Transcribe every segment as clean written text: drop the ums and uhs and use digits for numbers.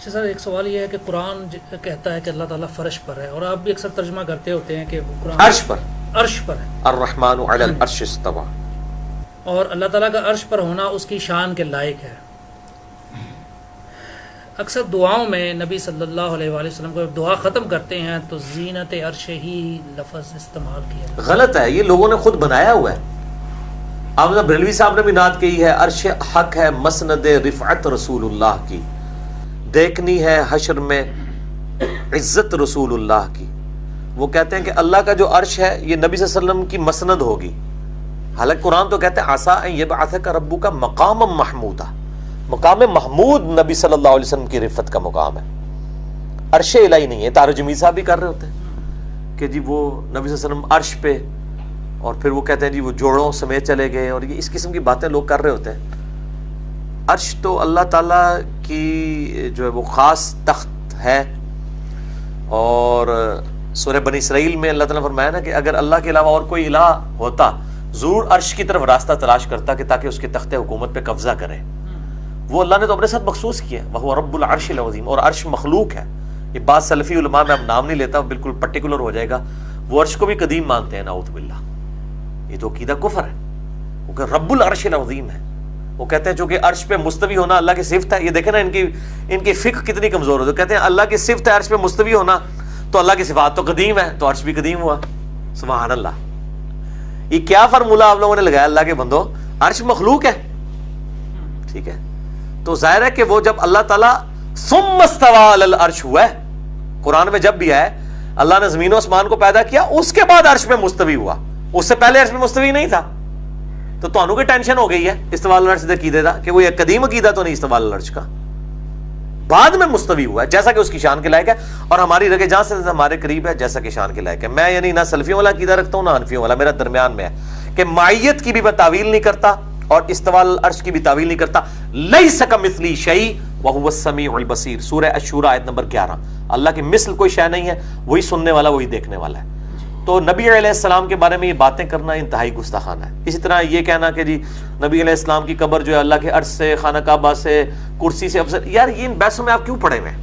اچھا سر، ایک سوال یہ ہے کہ قرآن کہتا ہے کہ اللہ تعالیٰ فرش پر ہے، اور آپ بھی اکثر ترجمہ کرتے ہوتے ہیں کہ قرآن عرش پر، عرش پر ہے، الرحمن علی العرش استوى، اور اللہ تعالیٰ کا عرش پر ہونا اس کی شان کے لائق ہے۔ اکثر دعاؤں میں نبی صلی اللہ علیہ وآلہ وسلم کو جب دعا ختم کرتے ہیں تو زینت عرش ہی لفظ استعمال کیا جاتا ہے۔ غلط ہے، یہ لوگوں نے خود بنایا ہوا ہے۔ احمد بریلوی صاحب نے بھی نعت کہی ہے، عرش حق ہے مسند رفعت رسول اللہ کی، دیکھنی ہے حشر میں عزت رسول اللہ کی۔ وہ کہتے ہیں کہ اللہ کا جو عرش ہے یہ نبی صلی اللہ علیہ وسلم کی مسند ہوگی، حالانکہ قرآن تو کہتے ہیں عسیٰ ان یبعثک ربک مقاما محمودا، مقام محمود نبی صلی اللہ علیہ وسلم کی رفت کا مقام ہے، عرش الہی نہیں ہے۔ طارق جمیل صاحب بھی کر رہے ہوتے ہیں کہ جی وہ نبی صلی اللہ علیہ وسلم عرش پہ، اور پھر وہ کہتے ہیں جی وہ جوڑوں سمیت چلے گئے، اور یہ اس قسم کی باتیں لوگ کر رہے ہوتے ہیں۔ عرش تو اللہ تعالیٰ کی جو ہے وہ خاص تخت ہے، اور سورہ بنی اسرائیل میں اللہ تعالیٰ نے فرمایا نا کہ اگر اللہ کے علاوہ اور کوئی الہ ہوتا ضرور عرش کی طرف راستہ تلاش کرتا کہ تاکہ اس کے تخت حکومت پہ قبضہ کرے۔ وہ اللہ نے تو اپنے ساتھ مخصوص کیا ہے، وَهُوَ رَبُّ الْعَرْشِ الْعَظِيمِ، اور عرش مخلوق ہے۔ یہ بات سلفی علماء میں اب نام نہیں لیتا، بالکل پرٹیکولر ہو جائے گا، وہ عرش کو بھی قدیم مانتے ہیں، نعوذ باللہ۔ یہ تو عقیدہ کفر ہے، وہ کہ رب العرش العظیم ہے۔ وہ کہتے ہیں چونکہ عرش پہ مستوی ہونا اللہ کی صفت ہے، یہ دیکھیں نا ان کی فقہ کتنی کمزور ہے۔ تو کہتے ہیں اللہ کی صفت ہے عرش پہ مستوی ہونا، تو اللہ کی صفات تو قدیم ہے، تو عرش بھی قدیم ہوا۔ سبحان اللہ، یہ کیا فارمولہ آپ لوگوں نے لگایا اللہ کے بندو؟ عرش مخلوق ہے، ٹھیک ہے، تو ظاہر ہے کہ وہ جب اللہ تعالیٰ ثم استوى علی العرش ہوا ہے، قرآن میں جب بھی آیا ہے اللہ نے زمین و آسمان کو پیدا کیا، اس کے بعد عرش پہ مستوی ہوا، اس سے پہلے عرش پہ مستوی نہیں تھا۔ تو تانوں کی ٹینشن ہو گئی ہے استواء علی العرش عقیدے دا کہ وہ یہ قدیم عقیدہ تو نہیں استواء علی العرش کا، بعد میں مستوی ہوا ہے جیسا کہ اس کی شان کے لائق ہے، اور ہماری رگے جہاں سے ہمارے قریب ہے جیسا کہ شان کے لائق ہے۔ میں یعنی نہ سلفیوں والا عقیدہ رکھتا ہوں نہ حنفیوں والا، میرا درمیان میں ہے کہ معیت کی بھی میں تعویل نہیں کرتا اور استواء علی العرش کی بھی تعویل نہیں کرتا۔ لیس کمثلہ شیء وہو السمیع البصیر، سورہ الشورى آیت نمبر 11۔ اللہ کی مثل کوئی شے نہیں ہے، وہی سننے والا وہی دیکھنے والا ہے۔ تو نبی علیہ السلام کے بارے میں یہ باتیں کرنا انتہائی گستاخانہ ہے۔ اسی طرح یہ کہنا کہ جی نبی علیہ السلام کی قبر جو ہے اللہ کے عرش سے، خانہ کعبہ سے، کرسی سے افضل، یار یہ ان بحثوں میں آپ کیوں پڑے ہوئے ہیں؟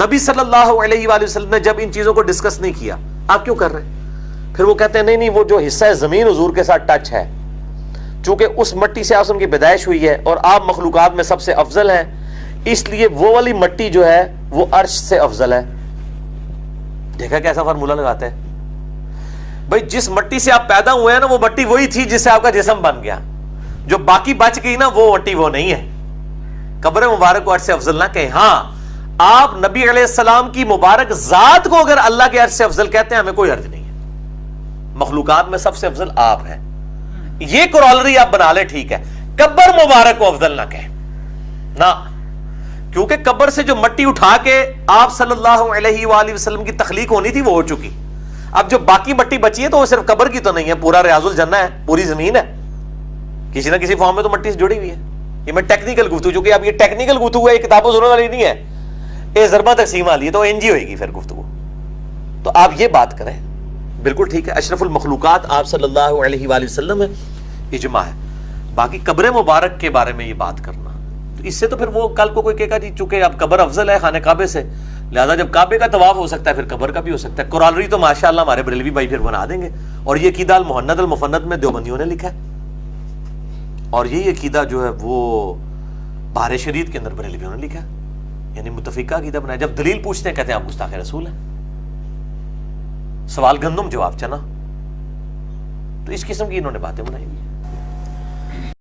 نبی صلی اللہ علیہ وآلہ وسلم نے جب ان چیزوں کو ڈسکس نہیں کیا، آپ کیوں کر رہے ہیں؟ پھر وہ کہتے ہیں نہیں وہ جو حصہ زمین حضور کے ساتھ ٹچ ہے، چونکہ اس مٹی سے آسم کی پیدائش ہوئی ہے اور آپ مخلوقات میں سب سے افضل ہیں، اس لیے وہ والی مٹی جو ہے وہ عرش سے افضل ہے۔ دیکھا کیسا فارمولہ لگاتے ہیں بھائی، جس مٹی سے آپ پیدا ہوئے ہیں نا وہ مٹی وہی تھی جس سے آپ کا جسم بن گیا، جو باقی بچ گئی نا وہ مٹی وہ نہیں ہے۔ قبر مبارک کو عرش سے افضل نہ کہیں، ہاں آپ نبی علیہ السلام کی مبارک ذات کو اگر اللہ کے عرش سے افضل کہتے ہیں ہمیں کوئی حرج نہیں ہے، مخلوقات میں سب سے افضل آپ ہیں، یہ کورالری آپ بنا لیں، ٹھیک ہے۔ قبر مبارک کو افضل نہ کہیں نہ، کیونکہ قبر سے جو مٹی اٹھا کے آپ صلی اللہ علیہ وآلہ وسلم کی تخلیق ہونی تھی وہ ہو چکی، اب جو باقی مٹی بچی ہے تو وہ صرف قبر کی تو نہیں ہے، پورا ریاض الجنہ ہے، پوری زمین ہے، کسی نہ کسی فارم میں تو مٹی سے جڑی ہوئی ہے۔ یہ میں ٹیکنیکل گفتگو، چونکہ اب یہ ٹیکنیکل گفتگو ہے، یہ کتابوں ضرورت والی نہیں ہے، یہ ضربہ تقسیم والی ہے، تو NG ہوئے گی پھر گفتگو۔ تو آپ یہ بات کریں، بالکل ٹھیک ہے، اشرف المخلوقات آپ صلی اللہ علیہ وآلہ وسلم ہے، اجماع ہے۔ باقی قبر مبارک کے بارے میں یہ بات کرنا، تو اس سے تو پھر وہ کل کو کوئی کہے گا جی چونکہ اب قبر افضل ہے خانہ کعبے سے، لہذا جب کعبے کا طواف ہو سکتا ہے پھر قبر کا بھی ہو سکتا ہے۔ کورالری تو ماشاءاللہ ہمارے بریلوی بھائی پھر بنا دیں گے، اور یہ عقیدہ المہند المفند میں دیوبندیوں نے لکھا ہے، اور یہ عقیدہ جو ہے وہ بہار شریعت کے اندر بریلویوں نے لکھا ہے، یعنی متفقہ عقیدہ بنایا۔ جب دلیل پوچھتے ہیں کہتے ہیں آپ گستاخ رسول ہیں، سوال گندم جواب چنا، تو اس قسم کی انہوں نے باتیں بنائی ہوئی ہیں۔